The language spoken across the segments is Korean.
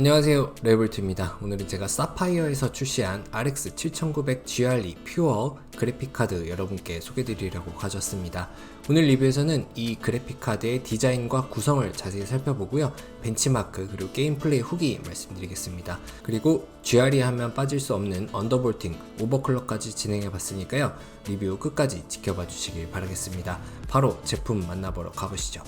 안녕하세요, 레볼트입니다. 오늘은 제가 사파이어에서 출시한 RX 7900 GRE 퓨어 그래픽카드 여러분께 소개드리려고 가져왔습니다. 오늘 리뷰에서는 이 그래픽카드의 디자인과 구성을 자세히 살펴보고요, 벤치마크 그리고 게임 플레이 후기 말씀드리겠습니다. 그리고 GRE 하면 빠질 수 없는 언더볼팅, 오버클럭까지 진행해봤으니까요, 리뷰 끝까지 지켜봐 주시길 바라겠습니다. 바로 제품 만나보러 가보시죠.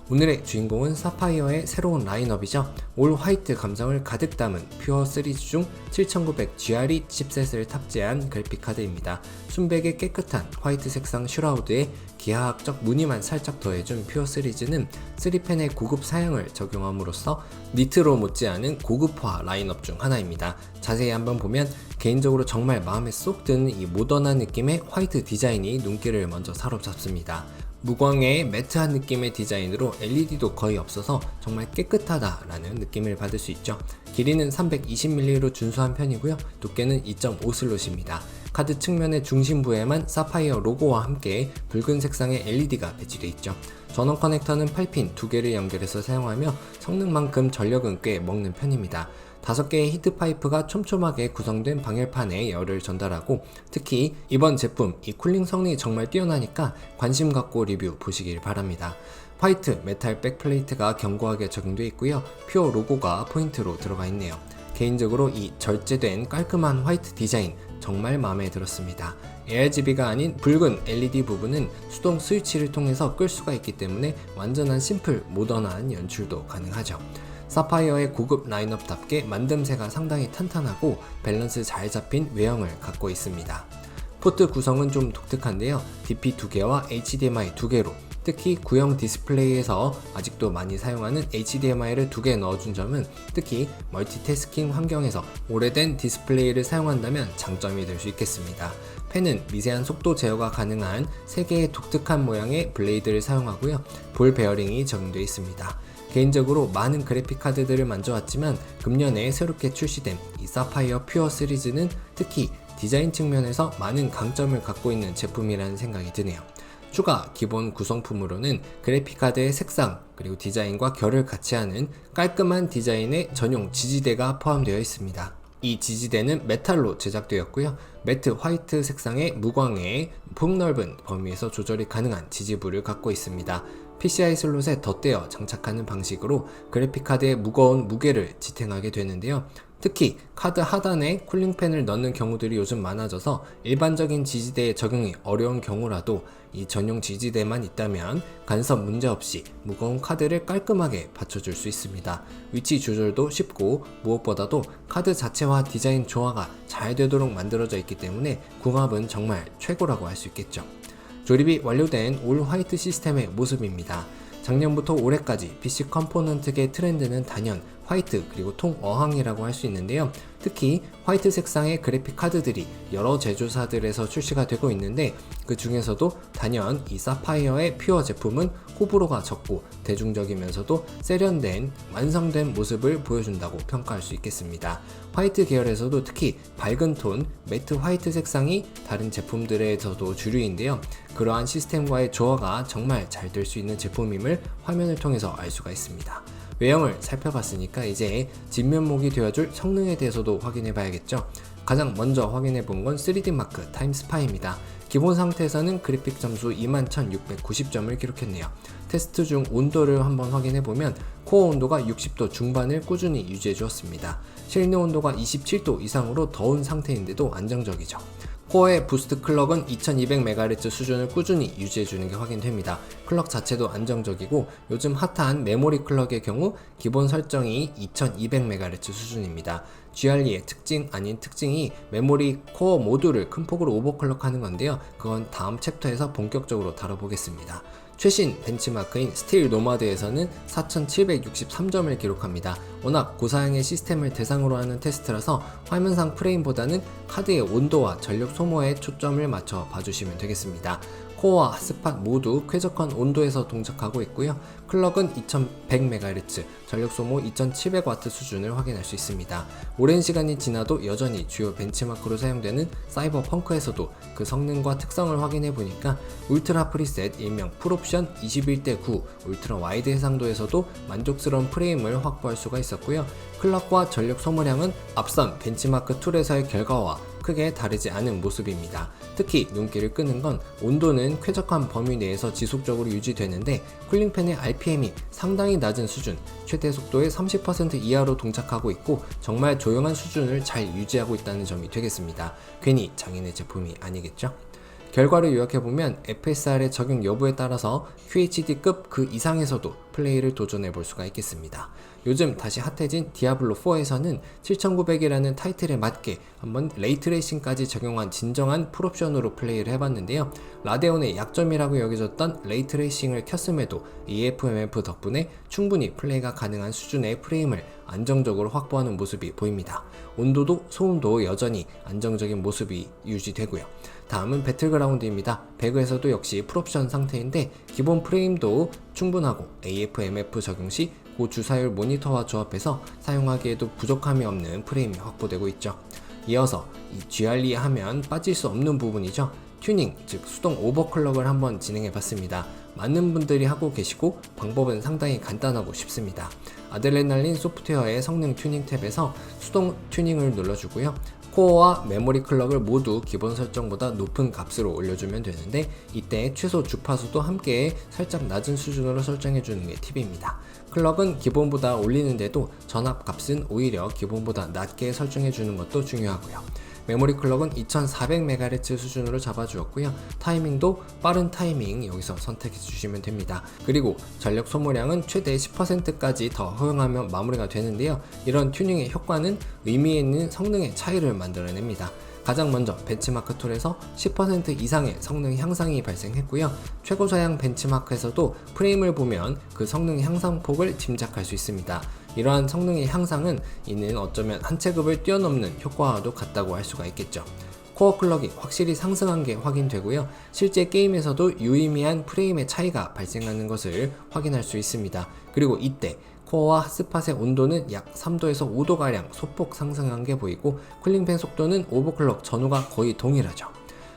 오늘의 주인공은 사파이어의 새로운 라인업이죠. 올 화이트 감성을 가득 담은 퓨어 시리즈 중 7900 GRE 칩셋을 탑재한 그래픽카드입니다. 순백의 깨끗한 화이트 색상 슈라우드에 기하학적 무늬만 살짝 더해준 퓨어 시리즈는 3펜의 고급 사양을 적용함으로써 니트로 못지않은 고급화 라인업 중 하나입니다. 자세히 한번 보면 개인적으로 정말 마음에 쏙 드는 이 모던한 느낌의 화이트 디자인이 눈길을 먼저 사로잡습니다. 무광의 매트한 느낌의 디자인으로 LED도 거의 없어서 정말 깨끗하다라는 느낌을 받을 수 있죠. 길이는 320mm로 준수한 편이고요, 두께는 2.5슬롯입니다. 카드 측면의 중심부에만 사파이어 로고와 함께 붉은 색상의 LED가 배치되어 있죠. 전원 커넥터는 8핀 2개를 연결해서 사용하며 성능만큼 전력은 꽤 먹는 편입니다. 5개의 히트파이프가 촘촘하게 구성된 방열판에 열을 전달하고, 특히 이번 제품 이 쿨링 성능이 정말 뛰어나니까 관심 갖고 리뷰 보시길 바랍니다. 화이트 메탈 백플레이트가 견고하게 적용되어 있고요, 퓨어 로고가 포인트로 들어가 있네요. 개인적으로 이 절제된 깔끔한 화이트 디자인 정말 마음에 들었습니다. ARGB가 아닌 붉은 LED 부분은 수동 스위치를 통해서 끌 수가 있기 때문에 완전한 심플 모던한 연출도 가능하죠. 사파이어의 고급 라인업답게 만듦새가 상당히 탄탄하고 밸런스 잘 잡힌 외형을 갖고 있습니다. 포트 구성은 좀 독특한데요, DP 2개와 HDMI 2개로, 특히 구형 디스플레이에서 아직도 많이 사용하는 HDMI를 2개 넣어준 점은 특히 멀티태스킹 환경에서 오래된 디스플레이를 사용한다면 장점이 될 수 있겠습니다. 펜은 미세한 속도 제어가 가능한 3개의 독특한 모양의 블레이드를 사용하고요, 볼 베어링이 적용되어 있습니다. 개인적으로 많은 그래픽 카드들을 만져왔지만 금년에 새롭게 출시된 이 사파이어 퓨어 시리즈는 특히 디자인 측면에서 많은 강점을 갖고 있는 제품이라는 생각이 드네요. 추가 기본 구성품으로는 그래픽카드의 색상 그리고 디자인과 결을 같이 하는 깔끔한 디자인의 전용 지지대가 포함되어 있습니다. 이 지지대는 메탈로 제작되었고요, 매트 화이트 색상의 무광의 폭넓은 범위에서 조절이 가능한 지지부를 갖고 있습니다. PCI 슬롯에 덧대어 장착하는 방식으로 그래픽카드의 무거운 무게를 지탱하게 되는데요, 특히 카드 하단에 쿨링팬을 넣는 경우들이 요즘 많아져서 일반적인 지지대에 적용이 어려운 경우라도 이 전용 지지대만 있다면 간섭 문제없이 무거운 카드를 깔끔하게 받쳐줄 수 있습니다. 위치 조절도 쉽고 무엇보다도 카드 자체와 디자인 조화가 잘 되도록 만들어져 있기 때문에 궁합은 정말 최고라고 할 수 있겠죠. 조립이 완료된 올 화이트 시스템의 모습입니다. 작년부터 올해까지 PC 컴포넌트계 트렌드는 단연 화이트 그리고 통어항이라고 할 수 있는데요, 특히 화이트 색상의 그래픽 카드들이 여러 제조사들에서 출시가 되고 있는데 그 중에서도 단연 이 사파이어의 퓨어 제품은 호불호가 적고 대중적이면서도 세련된 완성된 모습을 보여준다고 평가할 수 있겠습니다. 화이트 계열에서도 특히 밝은 톤 매트 화이트 색상이 다른 제품들에서도 주류인데요, 그러한 시스템과의 조화가 정말 잘 될 수 있는 제품임을 화면을 통해서 알 수가 있습니다. 외형을 살펴봤으니까 이제 진면목이 되어줄 성능에 대해서도 확인해 봐야겠죠. 가장 먼저 확인해 본 건 3D 마크 타임스파이입니다. 기본 상태에서는 그래픽 점수 21,690점을 기록했네요. 테스트 중 온도를 한번 확인해 보면 코어 온도가 60도 중반을 꾸준히 유지해 주었습니다. 실내 온도가 27도 이상으로 더운 상태인데도 안정적이죠. 코어의 부스트 클럭은 2200MHz 수준을 꾸준히 유지해주는 게 확인됩니다. 클럭 자체도 안정적이고 요즘 핫한 메모리 클럭의 경우 기본 설정이 2200MHz 수준입니다. GRE의 특징 아닌 특징이 메모리 코어 모두를 큰 폭으로 오버클럭하는 건데요, 그건 다음 챕터에서 본격적으로 다뤄보겠습니다. 최신 벤치마크인 스틸 노마드에서는 4763점을 기록합니다. 워낙 고사양의 시스템을 대상으로 하는 테스트라서 화면상 프레임보다는 카드의 온도와 전력 소모에 초점을 맞춰 봐주시면 되겠습니다. 코어와 핫스팟 모두 쾌적한 온도에서 동작하고 있고요, 클럭은 2100MHz, 전력 소모 2700W 수준을 확인할 수 있습니다. 오랜 시간이 지나도 여전히 주요 벤치마크로 사용되는 사이버펑크에서도 그 성능과 특성을 확인해 보니까 울트라 프리셋 일명 풀옵션 옵션 21:9 울트라 와이드 해상도에서도 만족스러운 프레임을 확보할 수가 있었고요. 클럭과 전력 소모량은 앞선 벤치마크 툴에서의 결과와 크게 다르지 않은 모습입니다. 특히 눈길을 끄는 건 온도는 쾌적한 범위 내에서 지속적으로 유지되는데 쿨링팬의 RPM이 상당히 낮은 수준, 최대 속도의 30% 이하로 동작하고 있고 정말 조용한 수준을 잘 유지하고 있다는 점이 되겠습니다. 괜히 장인의 제품이 아니겠죠? 결과를 요약해보면 FSR의 적용 여부에 따라서 QHD급 그 이상에서도 플레이를 도전해 볼 수가 있겠습니다. 요즘 다시 핫해진 디아블로4에서는 7900이라는 타이틀에 맞게 한번 레이트레이싱까지 적용한 진정한 풀옵션으로 플레이를 해봤는데요. 라데온의 약점이라고 여겨졌던 레이트레이싱을 켰음에도 EFMF 덕분에 충분히 플레이가 가능한 수준의 프레임을 안정적으로 확보하는 모습이 보입니다. 온도도 소음도 여전히 안정적인 모습이 유지되고요. 다음은 배틀그라운드입니다. 배그에서도 역시 풀옵션 상태인데 기본 프레임도 충분하고 AFMF 적용 시 고주사율 모니터와 조합해서 사용하기에도 부족함이 없는 프레임이 확보되고 있죠. 이어서 이 GRE 하면 빠질 수 없는 부분이죠. 튜닝, 즉 수동 오버클럭을 한번 진행해봤습니다. 많은 분들이 하고 계시고 방법은 상당히 간단하고 쉽습니다. 아드레날린 소프트웨어의 성능 튜닝 탭에서 수동 튜닝을 눌러주고요. 코어와 메모리 클럭을 모두 기본 설정보다 높은 값으로 올려주면 되는데 이때 최소 주파수도 함께 살짝 낮은 수준으로 설정해주는 게 팁입니다. 클럭은 기본보다 올리는데도 전압 값은 오히려 기본보다 낮게 설정해주는 것도 중요하고요. 메모리 클럭은 2400MHz 수준으로 잡아주었고요. 타이밍도 빠른 타이밍 여기서 선택해 주시면 됩니다. 그리고 전력 소모량은 최대 10%까지 더 허용하면 마무리가 되는데요. 이런 튜닝의 효과는 의미 있는 성능의 차이를 만들어냅니다. 가장 먼저 벤치마크 툴에서 10% 이상의 성능 향상이 발생했고요. 최고 사양 벤치마크에서도 프레임을 보면 그 성능 향상폭을 짐작할 수 있습니다. 이러한 성능의 향상은 이는 어쩌면 한 체급을 뛰어넘는 효과와도 같다고 할 수가 있겠죠. 코어 클럭이 확실히 상승한 게 확인되고요. 실제 게임에서도 유의미한 프레임의 차이가 발생하는 것을 확인할 수 있습니다. 그리고 이때 코어와 핫스팟의 온도는 약 3도에서 5도가량 소폭 상승한 게 보이고 쿨링팬 속도는 오버클럭 전후가 거의 동일하죠.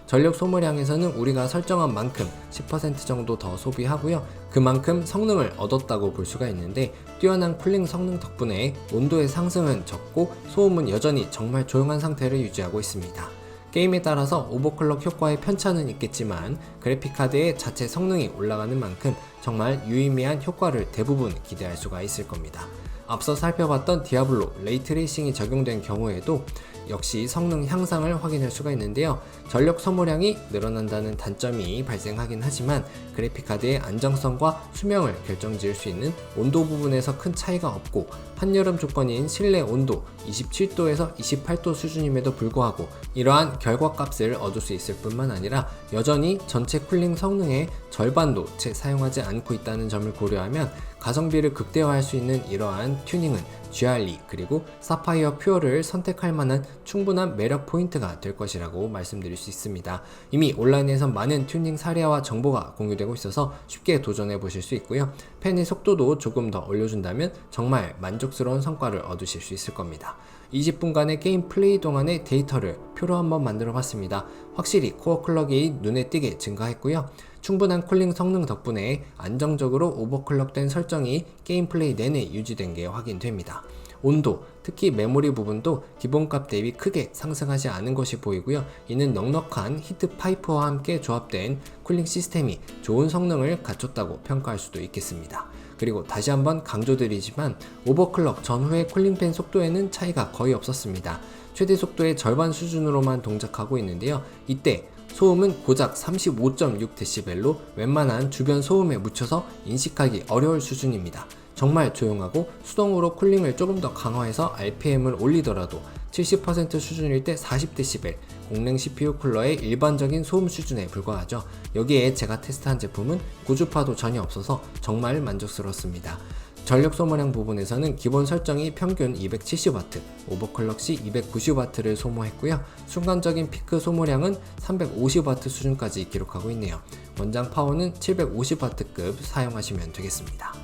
전력 소모량에서는 우리가 설정한 만큼 10% 정도 더 소비하고요. 그만큼 성능을 얻었다고 볼 수가 있는데 뛰어난 쿨링 성능 덕분에 온도의 상승은 적고 소음은 여전히 정말 조용한 상태를 유지하고 있습니다. 게임에 따라서 오버클럭 효과의 편차는 있겠지만 그래픽카드의 자체 성능이 올라가는 만큼 정말 유의미한 효과를 대부분 기대할 수가 있을 겁니다. 앞서 살펴봤던 디아블로 레이트레이싱이 적용된 경우에도 역시 성능 향상을 확인할 수가 있는데요. 전력 소모량이 늘어난다는 단점이 발생하긴 하지만 그래픽카드의 안정성과 수명을 결정지을 수 있는 온도 부분에서 큰 차이가 없고 한여름 조건인 실내 온도 27도에서 28도 수준임에도 불구하고 이러한 결과값을 얻을 수 있을 뿐만 아니라 여전히 전체 쿨링 성능의 절반도 채 사용하지 않고 있다는 점을 고려하면 가성비를 극대화할 수 있는 이러한 튜닝은 GRE 그리고 사파이어 퓨어를 선택할 만한 충분한 매력 포인트가 될 것이라고 말씀드릴 수 있습니다. 이미 온라인에서 많은 튜닝 사례와 정보가 공유되고 있어서 쉽게 도전해 보실 수 있고요. 펜의 속도도 조금 더 올려준다면 정말 만족스러운 성과를 얻으실 수 있을 겁니다. 20분간의 게임 플레이 동안의 데이터를 표로 한번 만들어 봤습니다. 확실히 코어 클럭이 눈에 띄게 증가했고요. 충분한 쿨링 성능 덕분에 안정적으로 오버클럭된 설정이 게임 플레이 내내 유지된 게 확인됩니다. 온도, 특히 메모리 부분도 기본값 대비 크게 상승하지 않은 것이 보이고요. 이는 넉넉한 히트 파이프와 함께 조합된 쿨링 시스템이 좋은 성능을 갖췄다고 평가할 수도 있겠습니다. 그리고 다시 한번 강조드리지만 오버클럭 전후의 쿨링팬 속도에는 차이가 거의 없었습니다. 최대 속도의 절반 수준으로만 동작하고 있는데요. 이때 소음은 고작 35.6dB로 웬만한 주변 소음에 묻혀서 인식하기 어려울 수준입니다. 정말 조용하고 수동으로 쿨링을 조금 더 강화해서 RPM을 올리더라도 70% 수준일 때 40dB, 공랭 CPU 쿨러의 일반적인 소음 수준에 불과하죠. 여기에 제가 테스트한 제품은 고주파도 전혀 없어서 정말 만족스럽습니다. 전력 소모량 부분에서는 기본 설정이 평균 270W, 오버클럭 시 290W를 소모했고요. 순간적인 피크 소모량은 350W 수준까지 기록하고 있네요. 원장 파워는 750W급 사용하시면 되겠습니다.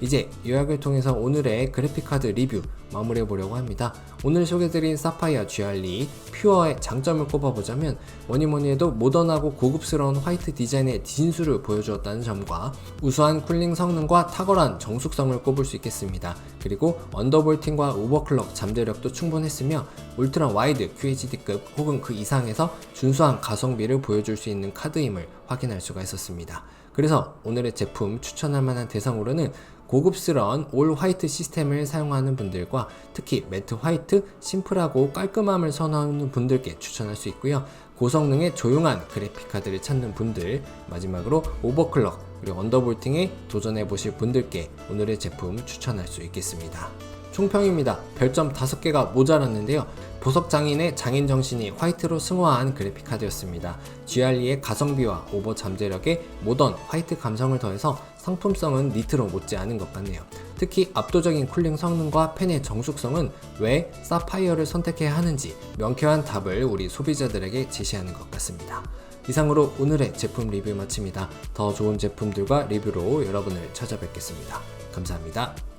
이제 요약을 통해서 오늘의 그래픽카드 리뷰 마무리해 보려고 합니다. 오늘 소개드린 사파이어 GR2 퓨어의 장점을 꼽아보자면 뭐니뭐니 해도 모던하고 고급스러운 화이트 디자인의 진수를 보여주었다는 점과 우수한 쿨링 성능과 탁월한 정숙성을 꼽을 수 있겠습니다. 그리고 언더볼팅과 오버클럭 잠재력도 충분했으며 울트라 와이드 QHD급 혹은 그 이상에서 준수한 가성비를 보여줄 수 있는 카드임을 확인할 수가 있었습니다. 그래서 오늘의 제품 추천할 만한 대상으로는 고급스러운 올 화이트 시스템을 사용하는 분들과 특히 매트 화이트, 심플하고 깔끔함을 선호하는 분들께 추천할 수 있고요. 고성능의 조용한 그래픽카드를 찾는 분들, 마지막으로 오버클럭 그리고 언더볼팅에 도전해보실 분들께 오늘의 제품 추천할 수 있겠습니다. 총평입니다. 별점 5개가 모자랐는데요. 보석장인의 장인정신이 화이트로 승화한 그래픽카드였습니다. GR2의 가성비와 오버 잠재력에 모던 화이트 감성을 더해서 상품성은 니트로 못지않은 것 같네요. 특히 압도적인 쿨링 성능과 펜의 정숙성은 왜 사파이어를 선택해야 하는지 명쾌한 답을 우리 소비자들에게 제시하는 것 같습니다. 이상으로 오늘의 제품 리뷰 마칩니다. 더 좋은 제품들과 리뷰로 여러분을 찾아뵙겠습니다. 감사합니다.